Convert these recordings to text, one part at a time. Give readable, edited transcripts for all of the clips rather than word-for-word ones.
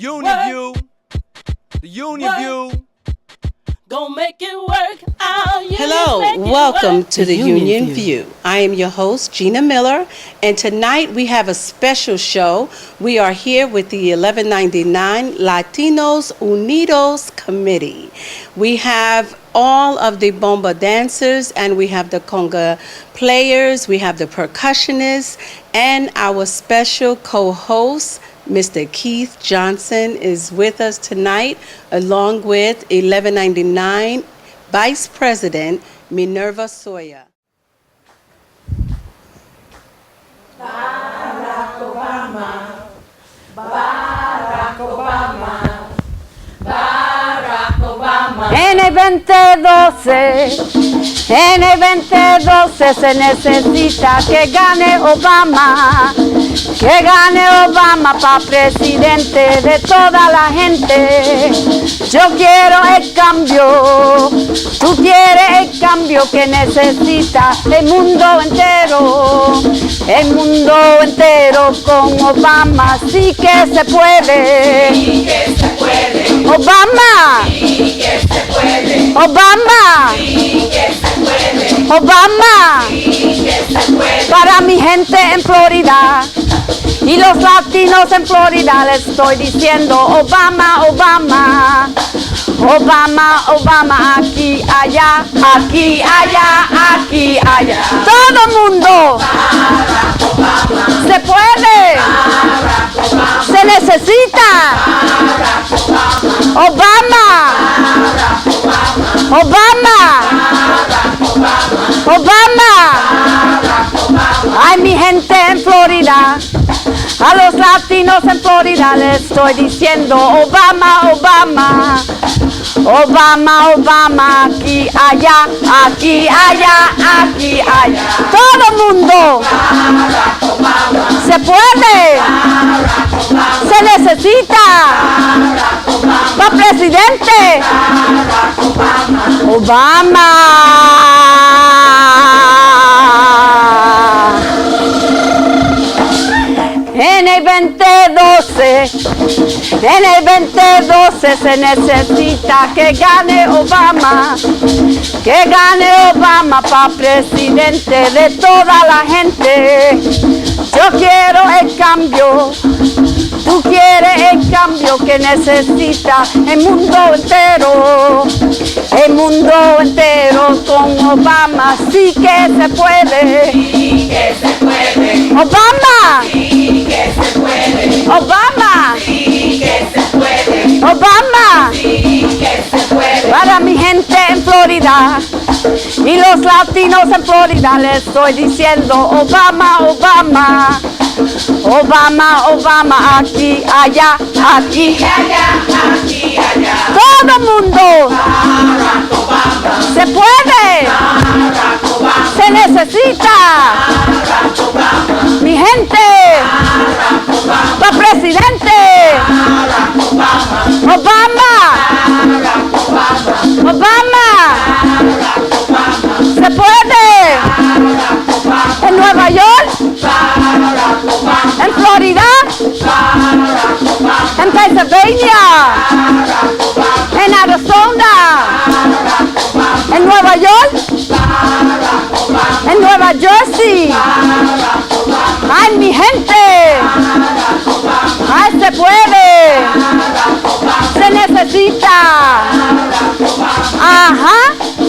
Uniview, the Uniview. Gonna make it work. Hello, welcome to the Union View. I am your host, Gina Miller, and tonight we have a special show. We are here with the 1199 Latinos Unidos Committee. We have all of the bomba dancers, and we have the conga players, we have the percussionists, and our special co-host, Mr. Keith Johnson, is with us tonight, along with 1199 Vice President Minerva Solla. Barack Obama, Barack Obama, Barack Obama. En el 2012 se necesita que gane Obama pa' presidente de toda la gente. Yo quiero el cambio, tú quieres el cambio que necesita el mundo entero con Obama, sí que se puede. Sí que se puede. Obama. Sí que se puede. Obama. Sí que se puede. Obama. Sí que se puede. Para mi gente en Florida y los latinos en Florida les estoy diciendo Obama, Obama, Obama, Obama, aquí, allá, aquí, allá, aquí, allá. Todo mundo. Barack Obama, Se puede. Barack Obama, Se necesita. Barack Obama, Obama, Obama, Barack Obama, Obama. Barack Obama. Ay, mi gente en Florida, a los latinos en Florida les estoy diciendo Obama, Obama, Obama, Obama, aquí, allá, aquí, allá, aquí, allá. Todo mundo. Barack Obama, Se puede. Barack Obama, Se necesita. Barack Obama, Pa' presidente. Barack Obama. Obama. En el 2012 se necesita que gane Obama pa' presidente de toda la gente. Yo quiero el cambio, tú quieres el cambio que necesita el mundo entero con Obama, sí que se puede. Sí que se puede. Obama, Sí que se puede. Obama, Sí que se puede. Obama, Sí que se puede. para mi gente en Florida y los latinos en Florida les estoy diciendo Obama, Obama, Obama, Obama, aquí, allá, aquí, Allá, aquí, allá. todo mundo. Barack Obama, Se puede, Barack Obama, se necesita, Barack Obama, mi gente, Barack Obama, pa' presidente, Barack Obama, Obama, Barack Obama, Obama, Barack Obama, se puede, Barack Obama, en Nueva York, Barack Obama, en Florida, Barack Obama, en Pennsylvania, Barack Obama, en Arizona, Barack Obama, en Nueva York, Barack Obama, en Nueva Jersey. Barack Obama, Ay, mi gente, Barack Obama, ay, se puede, Barack Obama, se necesita, Barack Obama, ajá,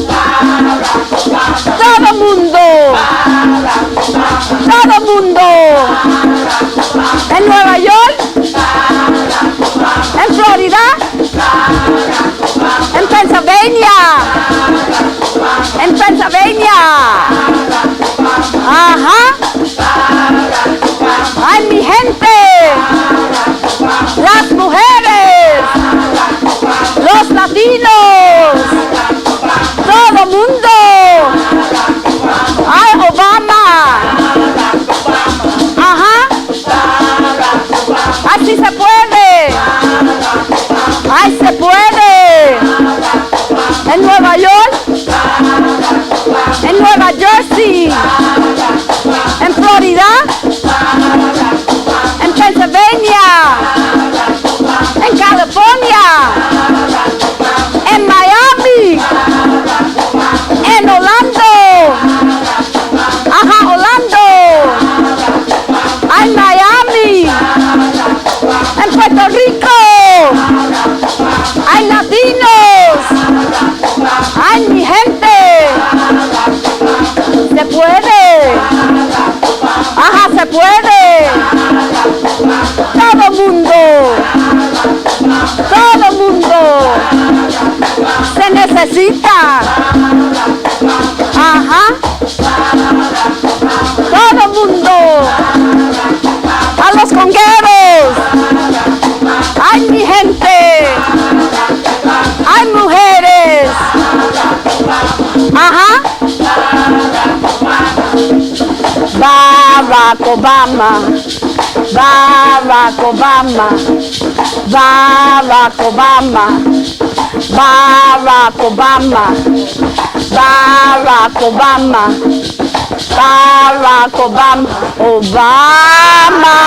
Barack Obama, todo mundo, Barack Obama, todo mundo, Barack Obama, en Nueva York, Barack Obama, en Florida, Barack Obama, en Pennsylvania, Barack Obama, en Pennsylvania, Barack Obama, ajá, Barack Obama, ay, mi gente, Barack Obama, las mujeres, Barack Obama, los latinos, Barack Obama, todo mundo, Barack Obama, ay, Obama, Barack Obama, ajá, Barack Obama, así se puede, Barack Obama, ay, se puede, Barack Obama, en Nueva York, Barack Obama, en Nueva Jersey, Barack Obama, en Florida, Barack Obama, en Pennsylvania, Barack Obama, en Mamacita. Ajá. Todo mundo. A los congueros. Ay, mi gente. Ay, mujeres. Ajá. Barack Obama. Barack Obama. Barack Obama. Barack Obama. Barack Obama. Barack Obama. Obama.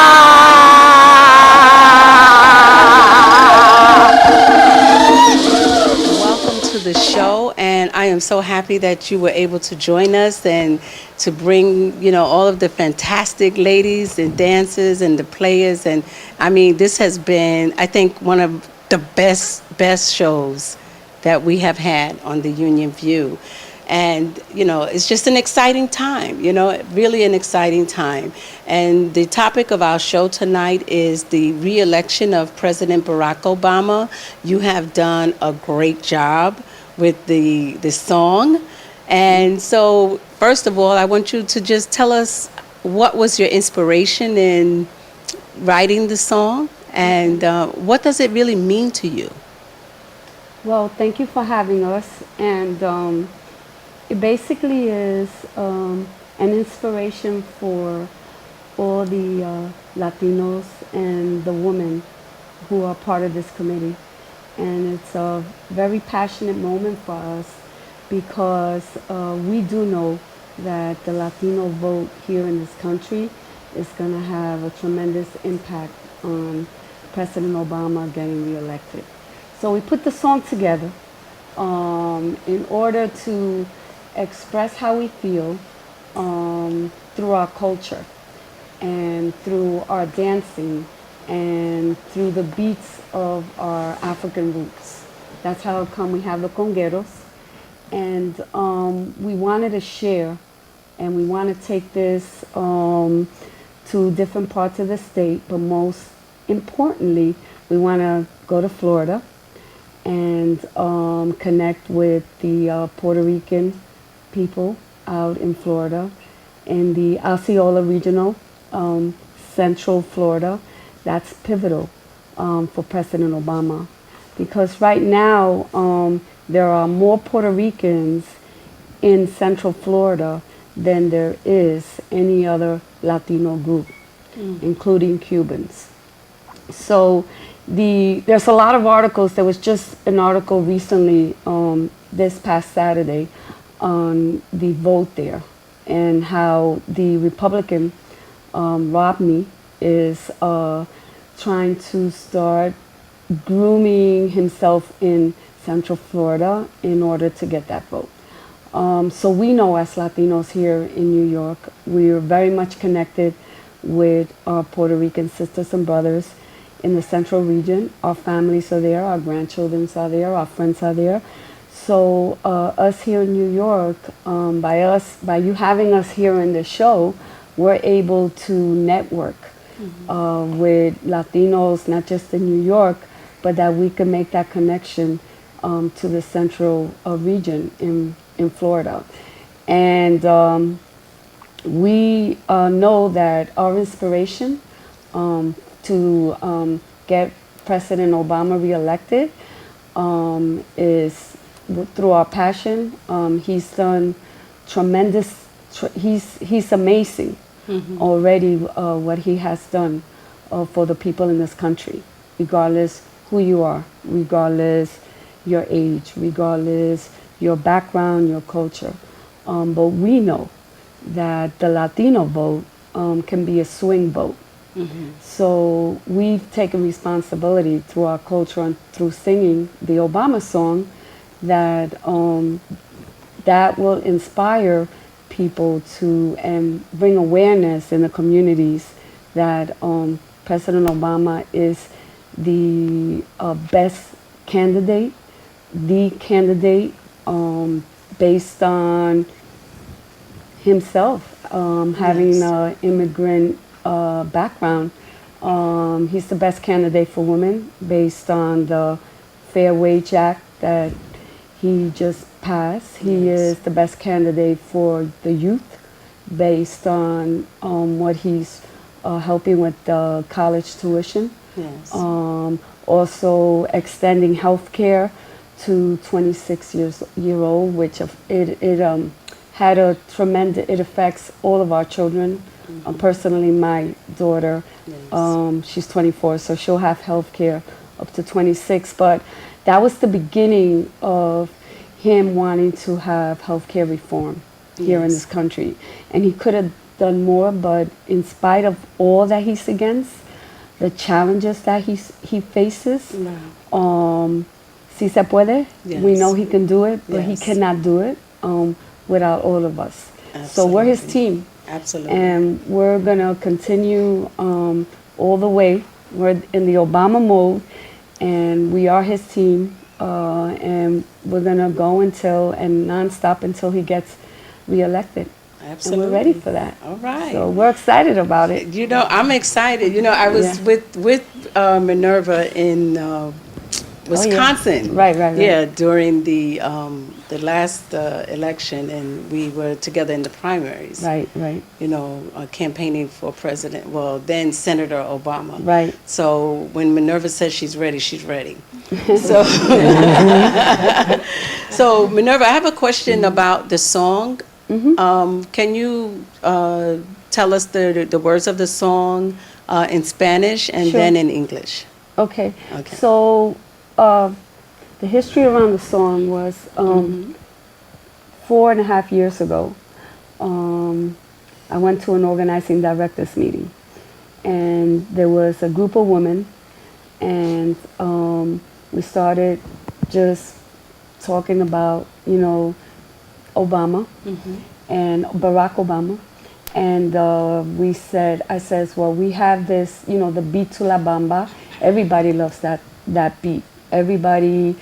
Welcome to the show, and I am so happy that you were able to join us and to bring, all of the fantastic ladies and dancers and the players. And I mean, this has been, I think, one of the best shows that we have had on the Union View. And, it's just an exciting time, really an exciting time. And the topic of our show tonight is the re-election of President Barack Obama. You have done a great job with the song. And so, first of all, I want you to just tell us what was your inspiration in writing the song, and what does it really mean to you? Well, thank you for having us. And it basically is an inspiration for all the Latinos and the women who are part of this committee. And it's a very passionate moment for us because we do know that the Latino vote here in this country is going to have a tremendous impact on President Obama getting reelected. So we put the song together in order to express how we feel through our culture and through our dancing and through the beats of our African roots. That's how come we have the congueros. And we wanted to share, and we want to take this to different parts of the state, but most importantly, we want to go to Florida and connect with the Puerto Rican people out in Florida, in the Osceola Regional, Central Florida. That's pivotal for President Obama, because right now there are more Puerto Ricans in Central Florida than there is any other Latino group, including Cubans. So there's a lot of articles. There was just an article recently this past Saturday on the vote there and how the Republican Romney is trying to start grooming himself in Central Florida in order to get that vote. So we know as Latinos here in New York, we're very much connected with our Puerto Rican sisters and brothers in the Central region. Our families are there, our grandchildren are there, our friends are there. So us here in New York, by you having us here in the show, we're able to network with Latinos, not just in New York, but that we can make that connection to the Central region in Florida. And we know that our inspiration to get President Obama reelected is through our passion. He's done tremendous, he's amazing already what he has done for the people in this country, regardless who you are, regardless your age, regardless your background, your culture. But we know that the Latino vote can be a swing vote. So we've taken responsibility through our culture and through singing the Obama song that that will inspire people to and bring awareness in the communities that President Obama is the best candidate, the candidate based on himself having an immigrant background. He's the best candidate for women based on the Fair Wage Act that He just passed. He Yes. is the best candidate for the youth based on what he's helping with the college tuition. Yes. Also extending health care to 26 year old, which it had a tremendous, it affects all of our children. Personally, my daughter, Yes. she's 24, so she'll have health care up to 26. But that was the beginning of him wanting to have health care reform here in Yes. this country. And he could have done more, but in spite of all that he's against, the challenges that he faces, si se puede, we Yes. know he can do it, but he Yes. cannot do it without all of us. So we're his Absolutely. team. Absolutely. And we're going to continue all the way. We're in the Obama mode, and we are his team. And we're going to go until, and nonstop until he gets reelected. Absolutely. And we're ready for that. All right. So we're excited about it. You know, I'm excited. You know, I was Yeah. with Minerva in Wisconsin. Right. Yeah, during the last election, and we were together in the primaries. Right. You know, campaigning for president. Well, then Senator Obama. Right. So when Minerva says she's ready, she's ready. So, so Minerva, I have a question about the song. Can you tell us the words of the song in Spanish and Sure. then in English? Okay. Okay. So the history around the song was 4.5 years ago. I went to an organizing directors meeting, and there was a group of women, and we started just talking about, you know, Obama and Barack Obama. And I says, well, we have this, you know, the beat to La Bamba. Everybody loves that beat. Everybody,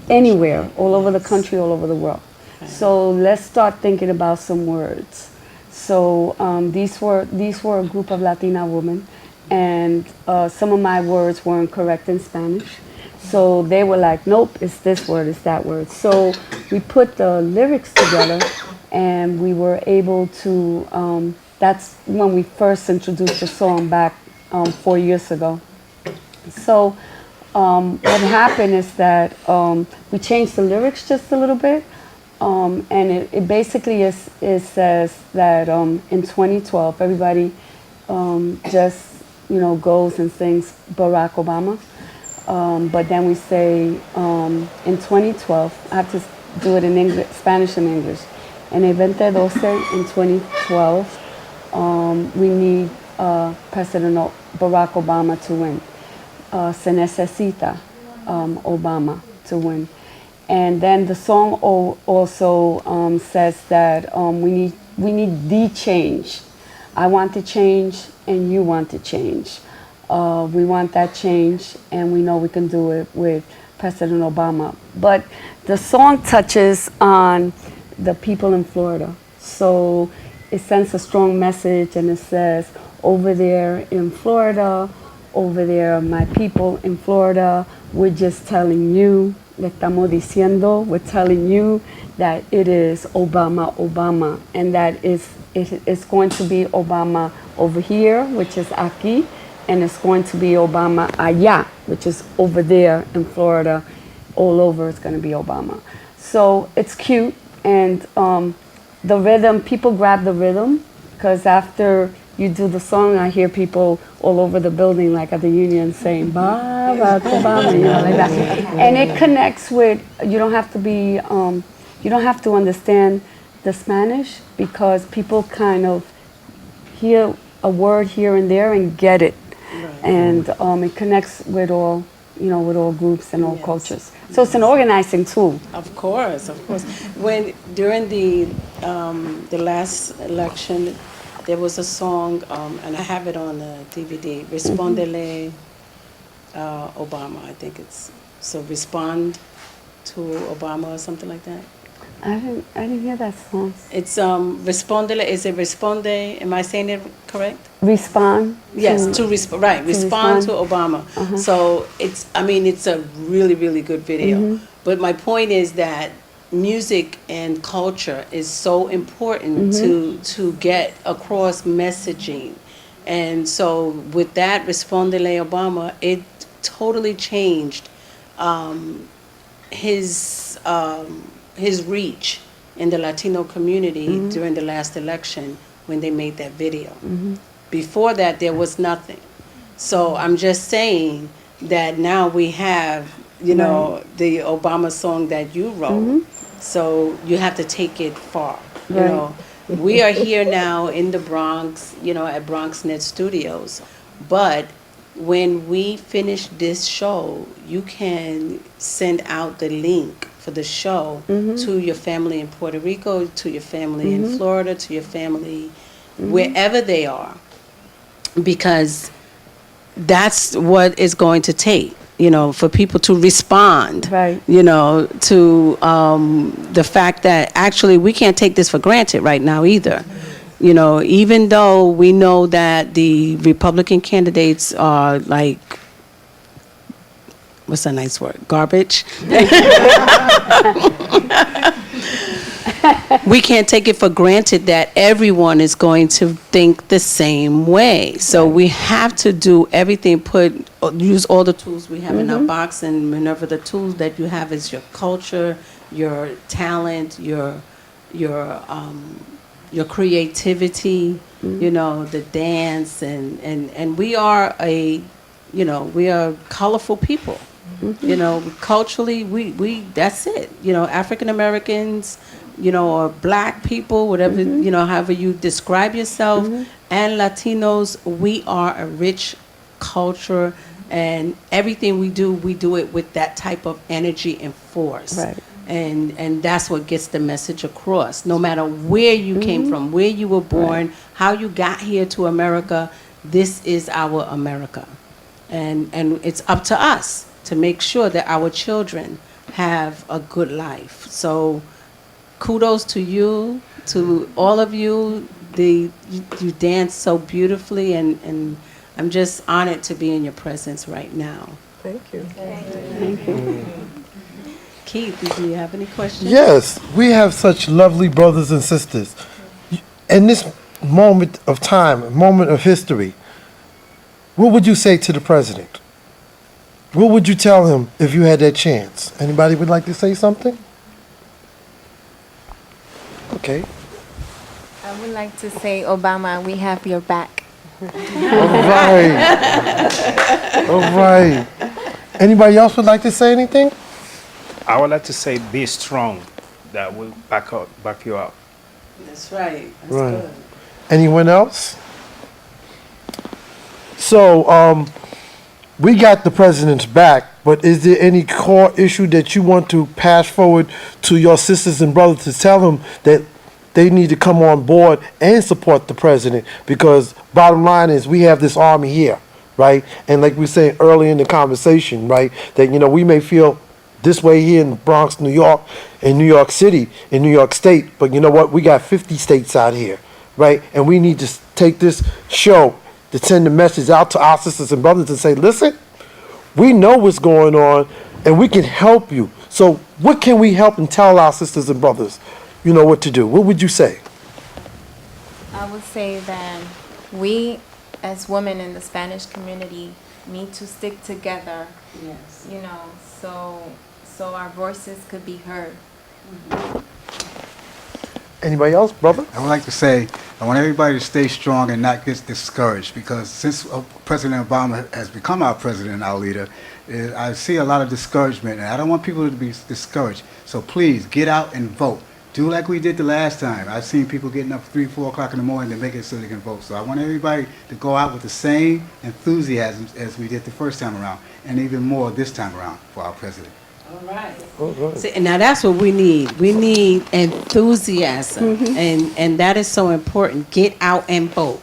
anywhere, all over the country, all over the world. So let's start thinking about some words. So these were a group of Latina women, and some of my words weren't correct in Spanish. So they were like, nope, it's this word, it's that word. So we put the lyrics together, and we were able to, that's when we first introduced the song back 4 years ago. So what happened is that we changed the lyrics just a little bit, and it basically says that in 2012, everybody just, you know, goes and sings Barack Obama. But then we say in 2012, I have to do it in English, Spanish and English. En el 2012, in 2012, we need President Barack Obama to win. Se necesita Obama to win. And then the song also says that we need the change. I want to change, and you want to change. We want that change, and we know we can do it with President Obama. But the song touches on the people in Florida. So it sends a strong message, and it says, over there in Florida, over there, my people in Florida, we're just telling you, le estamos diciendo, we're telling you that it is Obama, Obama, and that it's going to be Obama over here, which is aquí, and it's going to be Obama allá, which is over there in Florida. All over, it's going to be Obama. So it's cute, and the rhythm, people grab the rhythm, because after you do the song, I hear people all over the building, like at the union, saying Barack Obama, you know, like that. And it connects with, you don't have to be, you don't have to understand the Spanish, because people kind of hear a word here and there and get it. And it connects with all, you know, with all groups and all cultures. So it's an organizing tool. Of course, of course. When during the last election, there was a song, and I have it on the DVD. Respondele Obama, I think it's so. Respond to Obama or something like that. I didn't hear that song. It's Respondele. Is it Responde? Am I saying it correct? Respond. Yes, to respond. Respond to Obama. So it's. I mean, it's a really, really good video. But my point is that music and culture is so important to get across messaging, and so with that Respondele Obama, it totally changed his reach in the Latino community during the last election when they made that video. Before that, there was nothing. So I'm just saying that now we have, you know, the Obama song that you wrote. So you have to take it far. You know, we are here now in the Bronx, you know, at Bronx Net Studios. But when we finish this show, you can send out the link for the show to your family in Puerto Rico, to your family in Florida, to your family wherever they are, because that's what it's going to take, you know, for people to respond, you know, to the fact that actually we can't take this for granted right now either. You know, even though we know that the Republican candidates are like, what's a nice word? Garbage. We can't take it for granted that everyone is going to think the same way. So we have to do everything, use all the tools we have in our box, and Minerva, the tools that you have is your culture, your talent, your creativity, you know, the dance, and we are we are colorful people. You know, culturally, we that's it. You know, African Americans, you know, or black people, whatever, you know, however you describe yourself, and Latinos, we are a rich culture, and everything we do it with that type of energy and force. And that's what gets the message across. No matter where you came from, where you were born, how you got here to America, this is our America. And it's up to us to make sure that our children have a good life. So kudos to you, to all of you. You dance so beautifully, and I'm just honored to be in your presence right now. Thank you. Thank you. Keith, do you have any questions? Yes, we have such lovely brothers and sisters. In this moment of time, a moment of history, what would you say to the president? What would you tell him if you had that chance? Anybody would like to say something? Okay. I would like to say, Obama, we have your back. All right. All right. Anybody else would like to say anything? I would like to say, be strong. That will back you up. That's right. That's Right. good. Anyone else? So, we got the president's back, but is there any core issue that you want to pass forward to your sisters and brothers to tell them that they need to come on board and support the president? Because bottom line is we have this army here, right? And like we were saying earlier in the conversation, right, that, you know, we may feel this way here in the Bronx, New York, in New York City, in New York State, but you know what? We got 50 states out here, right? And we need to take this show to send the message out to our sisters and brothers and say, listen, we know what's going on and we can help you. So what can we help and tell our sisters and brothers, you know, what to do? What would you say? I would say that we, as women in the Spanish community, need to stick together, Yes. you know, so our voices could be heard. Anybody else, brother? I would like to say, I want everybody to stay strong and not get discouraged, because since President Obama has become our president, our leader, I see a lot of discouragement, and I don't want people to be discouraged. So please, get out and vote. Do like we did the last time. I've seen people getting up 3, 4 o'clock in the morning to make it so they can vote. So I want everybody to go out with the same enthusiasm as we did the first time around, and even more this time around for our president. All right. All right. See, and now that's what we need. We need enthusiasm, and that is so important. Get out and vote,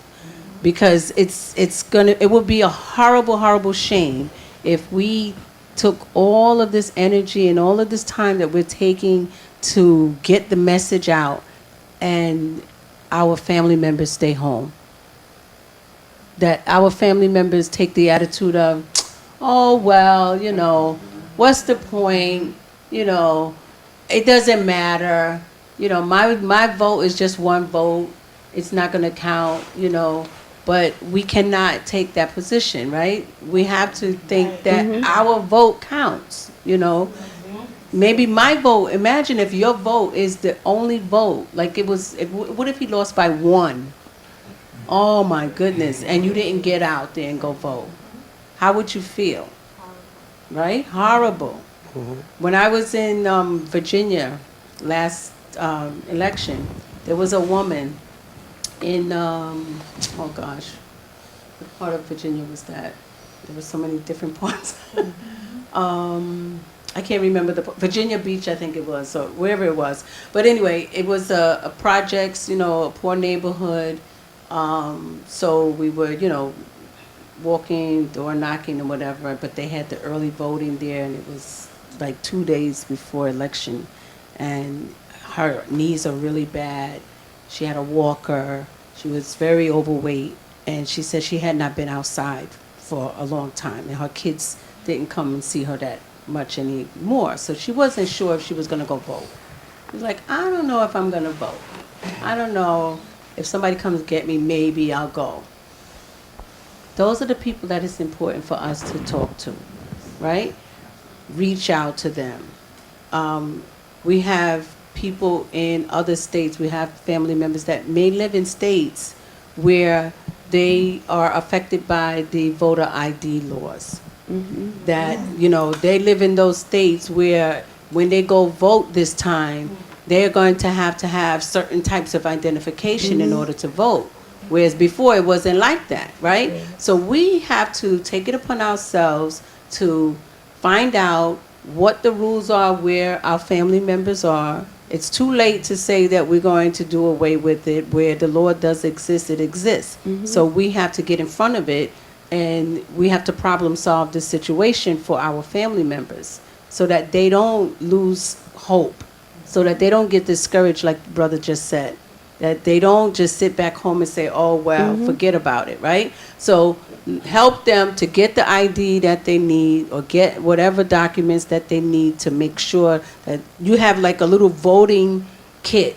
because it would be a horrible, horrible shame if we took all of this energy and all of this time that we're taking to get the message out and our family members stay home. That our family members take the attitude of, oh, well, you know, what's the point? You know, it doesn't matter. You know, my vote is just one vote. It's not going to count, you know. But we cannot take that position, right? We have to think that our vote counts, you know. Maybe my vote, imagine if your vote is the only vote. Like what if he lost by 1? Oh my goodness, and you didn't get out there and go vote. How would you feel? Right? Horrible. When I was in Virginia last election, there was a woman in, oh gosh, what part of Virginia was that? There were so many different parts. I can't remember Virginia Beach, I think it was, so wherever it was. But anyway, it was a projects, you know, a poor neighborhood. So we were, you know, walking, door knocking and whatever, but they had the early voting there, and it was like 2 days before election. And her knees are really bad. She had a walker. She was very overweight, and she said she had not been outside for a long time, and her kids didn't come and see her that much anymore. So she wasn't sure if she was going to go vote. She was like, I don't know if I'm going to vote. I don't know. If somebody comes get me, maybe I'll go. Those are the people that it's important for us to talk to, right? Reach out to them. We have people in other states, we have family members that may live in states where they are affected by the voter ID laws. That, you know, they live in those states where when they go vote this time, they're going to have certain types of identification in order to vote. Whereas before it wasn't like that, right? So we have to take it upon ourselves to find out what the rules are where our family members are. It's too late to say that we're going to do away with it. Where the law does exist, it exists. So we have to get in front of it, and we have to problem solve the situation for our family members so that they don't lose hope, so that they don't get discouraged, like the brother just said, that they don't just sit back home and say, oh, well, forget about it, right? So help them to get the ID that they need, or get whatever documents that they need to make sure that you have like a little voting kit.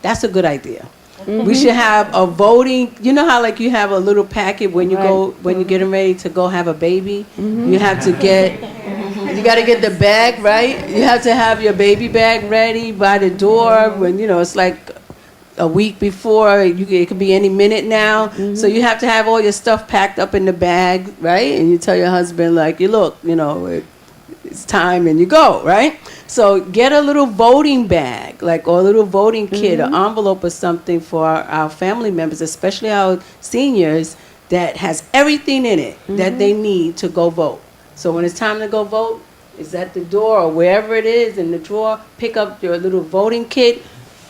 That's a good idea. We should have a voting, you know how like you have a little packet when you go, when you're getting ready to go have a baby? You have to get, you got to get the bag, right? You have to have your baby bag ready by the door when, you know, it's like a week before, it could be any minute now. So you have to have all your stuff packed up in the bag, right? And you tell your husband, like, you look, you know, it's time, and you go, right? So get a little voting bag, like, or a little voting kit, an envelope or something for our family members, especially our seniors, that has everything in it that they need to go vote. So when it's time to go vote, it's at the door or wherever it is in the drawer, pick up your little voting kit,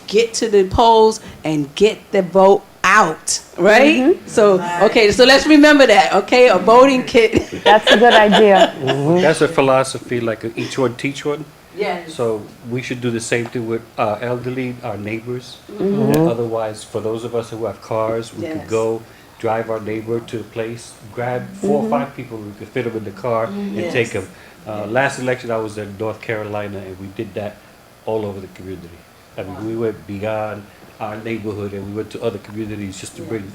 get to the polls, and get the vote out, right? So, okay, so let's remember that, okay? A voting kit. That's a good idea. That's a philosophy, like a each one teach one. Yes. So we should do the same thing with our elderly, our neighbors. Otherwise, for those of us who have cars, we could go drive our neighbor to the place, grab 4 or 5 people, we could fit them in the car and take them. Last election, I was in North Carolina, and we did that all over the community. I mean, we went beyond our neighborhood, and we went to other communities just to bring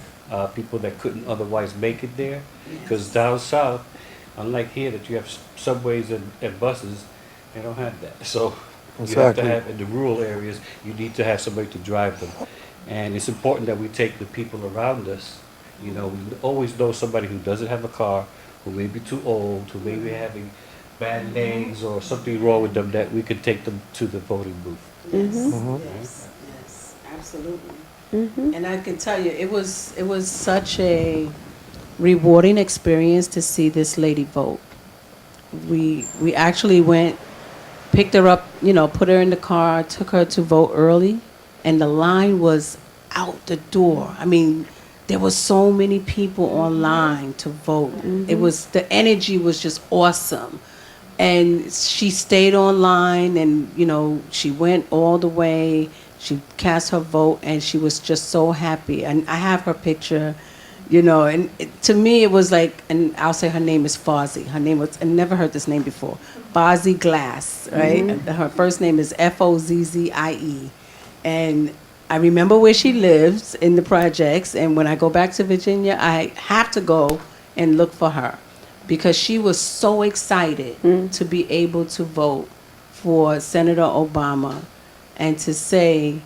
people that couldn't otherwise make it there. Because down south, unlike here that you have subways and buses, they don't have that. So you have to have, in the rural areas, you need to have somebody to drive them. And it's important that we take the people around us. You know, we always know somebody who doesn't have a car, who may be too old, who may be having bad legs or something wrong with them, that we could take them to the voting booth. Yes, absolutely. And I can tell you, it was such a rewarding experience to see this lady vote. We actually went, picked her up, you know, put her in the car, took her to vote early, and the line was out the door. I mean, there were so many people online to vote. It was, the energy was just awesome. And she stayed online, and she went all the way. She cast her vote, and she was just so happy. And I have her picture, and to me it was like, and I'll say her name is Fozzie. Her name was, I never heard this name before, Fozzie Glass, right? Her first name is Fozzzie. And I remember where she lives in the projects, and when I go back to Virginia, I have to go and look for her, because she was so excited to be able to vote for Senator Obama and to say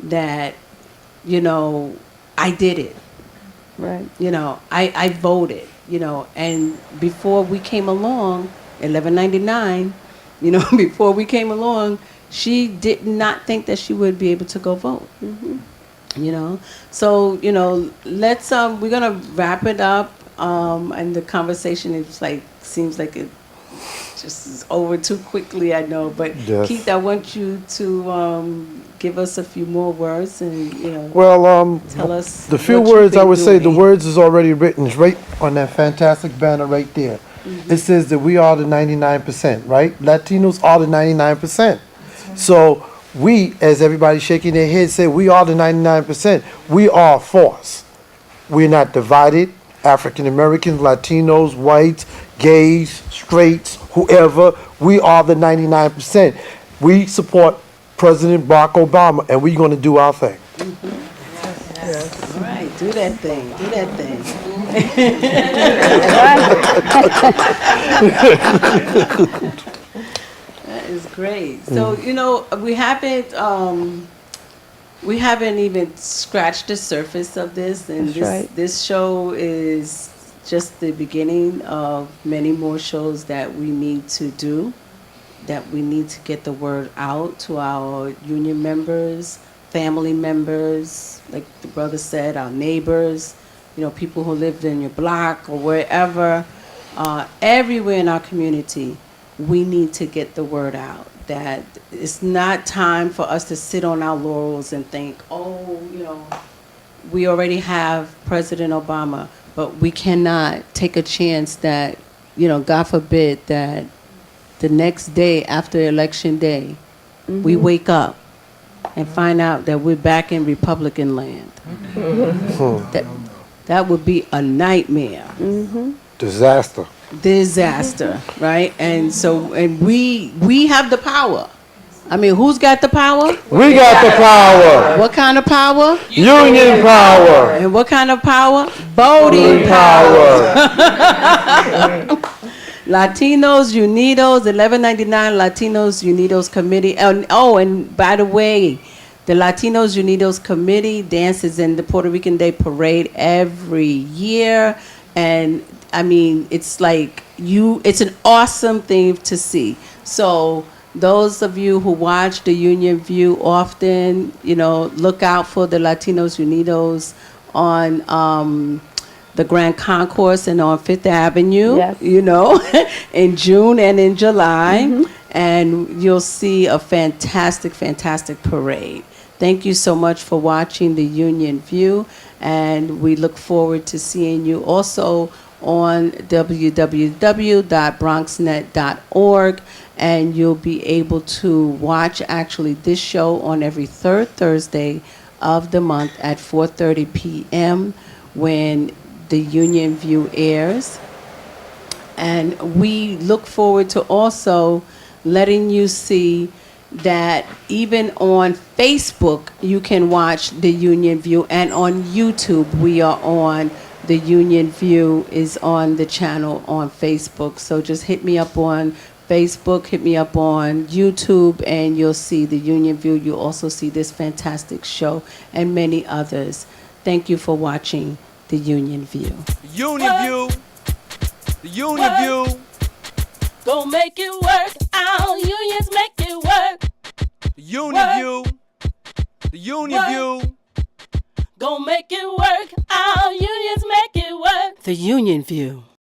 that, I did it. Right. I voted, and before we came along, 1199, before we came along, she did not think that she would be able to go vote. So, let's, we're going to wrap it up. And the conversation seems like it just is over too quickly, I know. But Yes. Keith, I want you to give us a few more words and Well, tell us the few what you've words I been would say, the doing. words is already written. It's right on that fantastic banner right there. It says that we are the 99%, right? Latinos are the 99%. So we, as everybody shaking their head, say we are the 99%. We are a force. We're not divided. African Americans, Latinos, whites, gays, straights, whoever, we are the 99%. We support President Barack Obama, and we're going to do our thing. All right, do that thing. Do that thing. That is great. So, we haven't even scratched the surface of this, and That's right. this show is just the beginning of many more shows that we need to do, that we need to get the word out to our union members, family members, like the brother said, our neighbors, people who live in your block or wherever, everywhere in our community. We need to get the word out that it's not time for us to sit on our laurels and think, we already have President Obama, but we cannot take a chance that, God forbid, that the next day after Election Day, we wake up and find out that we're back in Republican land. That would be a nightmare. Disaster. Disaster, right? And so, and we have the power. I mean, who's got the power? We got the power. What kind of power? Union power. And what kind of power? Voting Power. Latinos Unidos, 1199 Latinos Unidos Committee. And by the way, the Latinos Unidos Committee dances in the Puerto Rican Day Parade every year. And I mean, it's like it's an awesome thing to see. So those of you who watch the Union View often, look out for the Latinos Unidos on the Grand Concourse and on Fifth Avenue, Yes. in June and in July. And you'll see a fantastic, fantastic parade. Thank you so much for watching the Union View, and we look forward to seeing you also on www.bronxnet.org, and you'll be able to watch actually this show on every third Thursday of the month at 4:30 p.m. when the Union View airs. And we look forward to also letting you see that even on Facebook you can watch the Union View, and on YouTube we are on the Union View is on the channel on Facebook. So just hit me up on Facebook, hit me up on YouTube, and you'll see the Union View. You'll also see this fantastic show and many others. Thank you for watching the Union View. Union View. The Union View. Go make it work. Our unions make it work. The Union View. The Union View. Go make it work. Our unions make it work. The Union View.